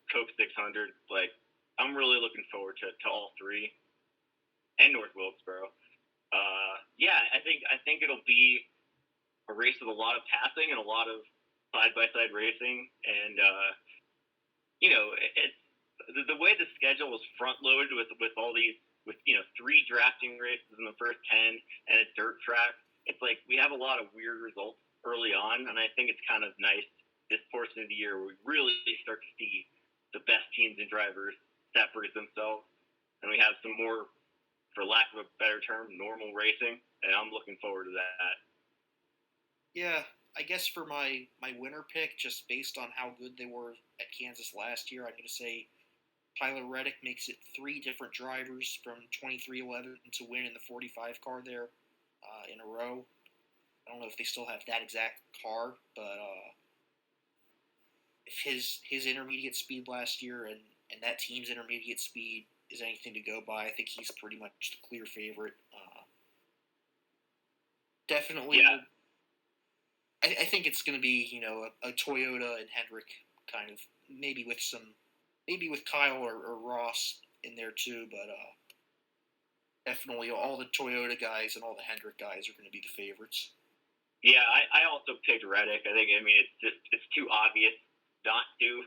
Coke 600. Like, I'm really looking forward to all three, and North Wilkesboro. I think it'll be a race with a lot of passing and a lot of side-by-side racing, and it's the way the schedule was front-loaded with all these, with 3 drafting races in the first 10 and a dirt track. It's like we have a lot of weird results early on, and I think it's kind of nice this portion of the year where we really start to see the best teams and drivers separate themselves, and we have some more, for lack of a better term, normal racing, and I'm looking forward to that. Yeah, I guess for my winner pick, just based on how good they were at Kansas last year, I'm going to say Tyler Reddick makes it 3 different drivers from 2311 to win in the 45 car there in a row. I don't know if they still have that exact car, but if his intermediate speed last year and that team's intermediate speed is anything to go by, I think he's pretty much the clear favorite. Definitely. Yeah. I think it's going to be, a Toyota and Hendrick kind of, maybe with Kyle or Ross in there too, but definitely all the Toyota guys and all the Hendrick guys are going to be the favorites. Yeah, I also picked Reddick. It's too obvious not to,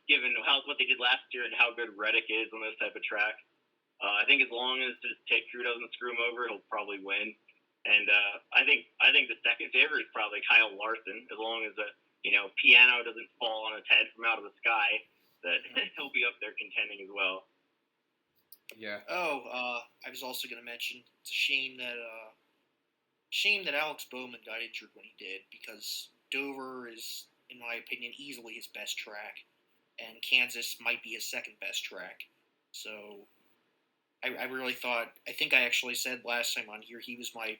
given what they did last year and how good Reddick is on this type of track. I think as long as his pit crew doesn't screw him over, he'll probably win. And I think the second favorite is probably Kyle Larson, as long as piano doesn't fall on his head from out of the sky, that he'll be up there contending as well. Yeah. I was also going to mention, it's a shame that Alex Bowman got injured when he did, because Dover is, in my opinion, easily his best track, and Kansas might be his second best track. So I really thought, I think I actually said last time on here, he was my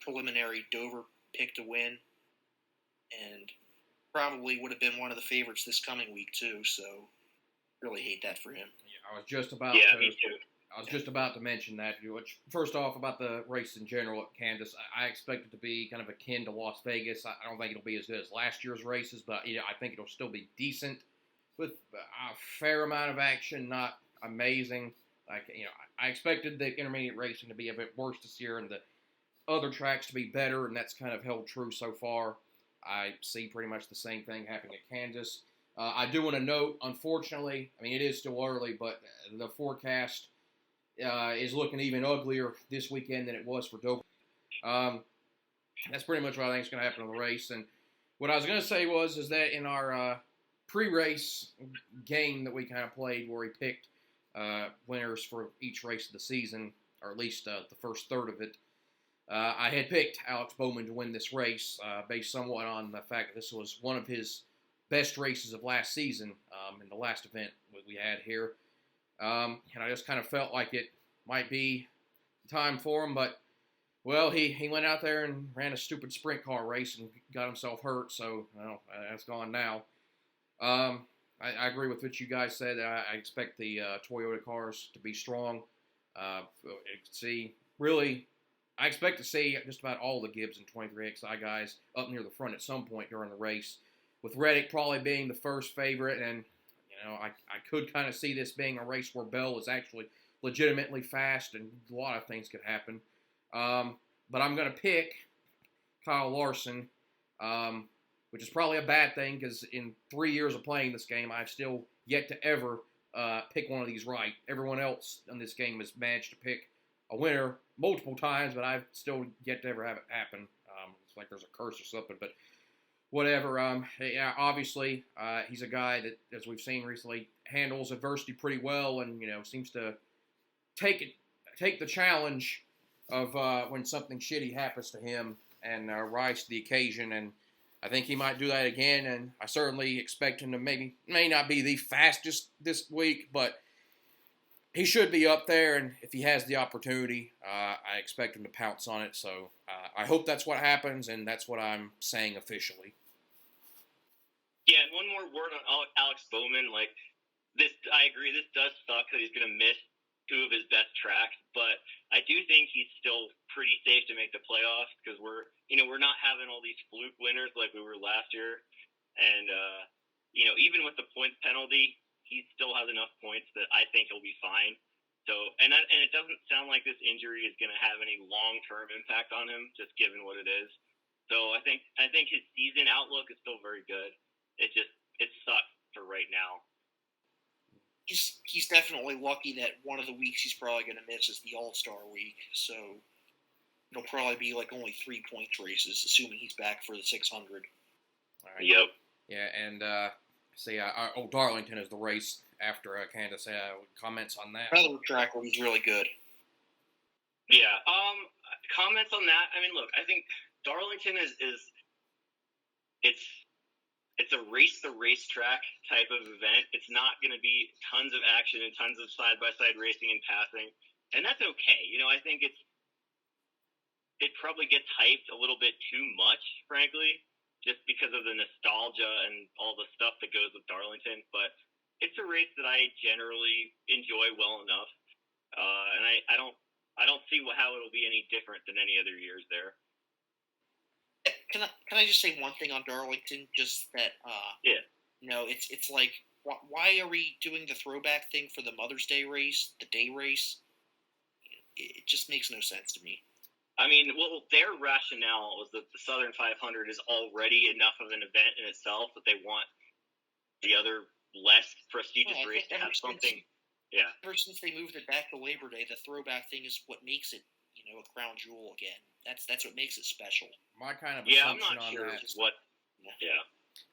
preliminary Dover pick to win, and probably would have been one of the favorites this coming week too. So really hate that for him. Yeah, I was just about me too. I was just about to mention that. Which, first off, about the race in general at Kansas, I expect it to be kind of akin to Las Vegas. I don't think it'll be as good as last year's races, but I think it'll still be decent with a fair amount of action, not amazing. I expected the intermediate racing to be a bit worse this year and the other tracks to be better, and that's kind of held true so far. I see pretty much the same thing happening at Kansas. I do want to note, unfortunately, I mean, it is still early, but the forecast is looking even uglier this weekend than it was for Dover. That's pretty much what I think is going to happen in the race. And what I was going to say is that in our pre-race game that we kind of played, where we picked winners for each race of the season, or at least the first third of it, I had picked Alex Bowman to win this race based somewhat on the fact that this was one of his best races of last season in the last event that we had here. And I just kind of felt like it might be time for him, but, well, he went out there and ran a stupid sprint car race and got himself hurt, so that's gone now. I agree with what you guys said. I expect the Toyota cars to be strong. I expect to see just about all the Gibbs and 23XI guys up near the front at some point during the race, with Reddick probably being the first favorite. And, I could kind of see this being a race where Bell is actually legitimately fast, and a lot of things could happen. But I'm going to pick Kyle Larson, which is probably a bad thing because in 3 years of playing this game, I've still yet to ever pick one of these right. Everyone else in this game has managed to pick a winner multiple times, but I've still yet to ever have it happen. It's like there's a curse or something, but whatever. Obviously, he's a guy that, as we've seen recently, handles adversity pretty well, and seems to take the challenge of when something shitty happens to him and rise to the occasion. And I think he might do that again. And I certainly expect him to may not be the fastest this week, but he should be up there, and if he has the opportunity, I expect him to pounce on it. So I hope that's what happens, and that's what I'm saying officially. Yeah, and one more word on Alex Bowman. Like this, I agree. This does suck that he's going to miss two of his best tracks, but I do think he's still pretty safe to make the playoffs because we're not having all these fluke winners like we were last year, and even with the points penalty, he still has enough points that I think he'll be fine. So, and it doesn't sound like this injury is going to have any long-term impact on him, just given what it is. So I think his season outlook is still very good. It sucks for right now. He's definitely lucky that one of the weeks he's probably going to miss is the All-Star week. So it'll probably be like only 3 point races, assuming he's back for the 600. All right. Yep. Yeah, and Darlington is the race after Kansas. Comments on that? Another track where he's really good. Yeah. Comments on that? I mean, look, I think Darlington is it's a race-to-racetrack type of event. It's not going to be tons of action and tons of side-by-side racing and passing, and that's okay. I think it probably gets hyped a little bit too much, frankly, just because of the nostalgia and all the stuff that goes with Darlington. But it's a race that I generally enjoy well enough, and I don't see how it'll be any different than any other years there. Can I just say one thing on Darlington? Just that, it's like, why are we doing the throwback thing for the Mother's Day race, the day race? It just makes no sense to me. I mean, well, their rationale was that the Southern 500 is already enough of an event in itself that they want the other less prestigious race to have something. Yeah. Ever since they moved it back to Labor Day, the throwback thing is what makes it, a crown jewel again. That's what makes it special. My kind of I'm assumption not on sure that.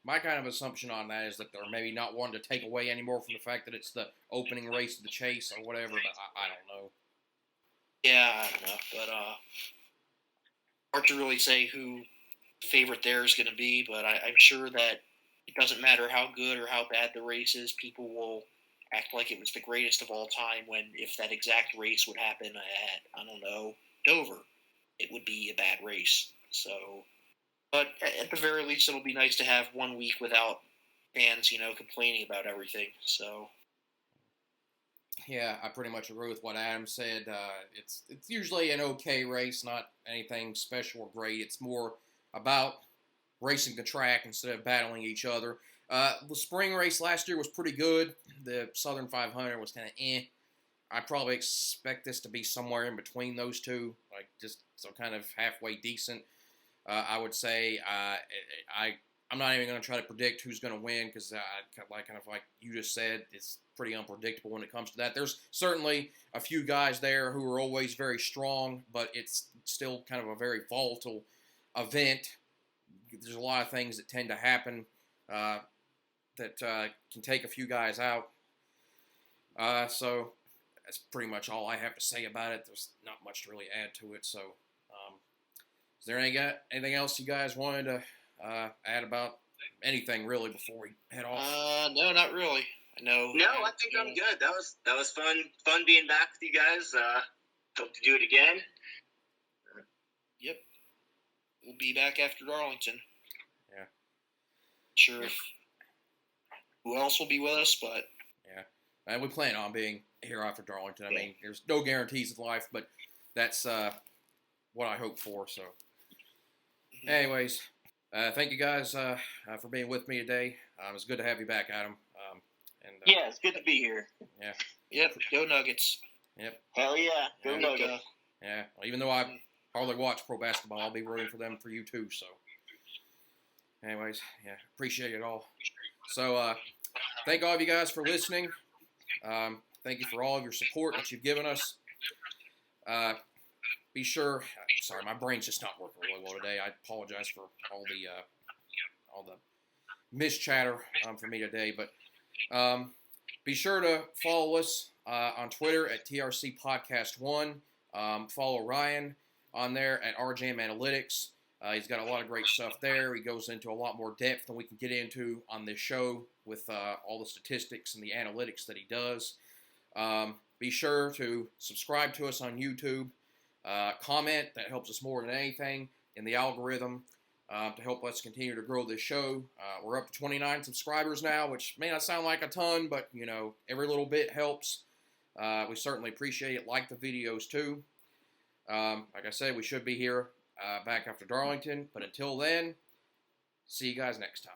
My kind of assumption on that is that they're maybe not wanting to take away any more from the fact that it's the opening race of the chase or whatever. But I don't know. Yeah, I don't know, but hard to really say who favorite there is going to be. But I'm sure that it doesn't matter how good or how bad the race is, people will act like it was the greatest of all time when if that exact race would happen at, I don't know, Dover, it would be a bad race. So, but at the very least, it'll be nice to have 1 week without fans, complaining about everything. So, yeah, I pretty much agree with what Adam said. It's usually an okay race, not anything special or great. It's more about racing the track instead of battling each other. The spring race last year was pretty good. The Southern 500 was kind of eh. I probably expect this to be somewhere in between those two, like just so kind of halfway decent. I would say I'm not even going to try to predict who's going to win because, kind of like you just said, it's pretty unpredictable when it comes to that. There's certainly a few guys there who are always very strong, but it's still kind of a very volatile event. There's a lot of things that tend to happen that can take a few guys out. So that's pretty much all I have to say about it. There's not much to really add to it. So is there anything else you guys wanted to add about anything really before we head off? No, not really. No, I think I'm good. That was fun being back with you guys. Hope to do it again. Yep. We'll be back after Darlington. Yeah. Sure if who else will be with us, but yeah. And we plan on being here after Darlington. I mean, there's no guarantees in life, but that's what I hope for. So, anyways, thank you guys for being with me today. It's good to have you back, Adam. Yeah, it's good to be here. Yeah. Yep. Go Nuggets. Yep. Hell yeah. Go Nuggets. Yeah. Well, even though I hardly watch pro basketball, I'll be rooting for them for you too. So, anyways, yeah, appreciate it all. So, thank all of you guys for listening. Thank you for all of your support that you've given us. Be sure. Sorry, my brain's just not working really well today. I apologize for all the mischatter for me today, but be sure to follow us on Twitter at TRC Podcast 1. Follow Ryan on there at RJM Analytics. He's got a lot of great stuff there. He goes into a lot more depth than we can get into on this show with all the statistics and the analytics that he does. Be sure to subscribe to us on YouTube. Comment, that helps us more than anything in the algorithm to help us continue to grow this show. We're up to 29 subscribers now, which may not sound like a ton, but, every little bit helps. We certainly appreciate it. Like the videos, too. Like I said, we should be here back after Darlington. But until then, see you guys next time.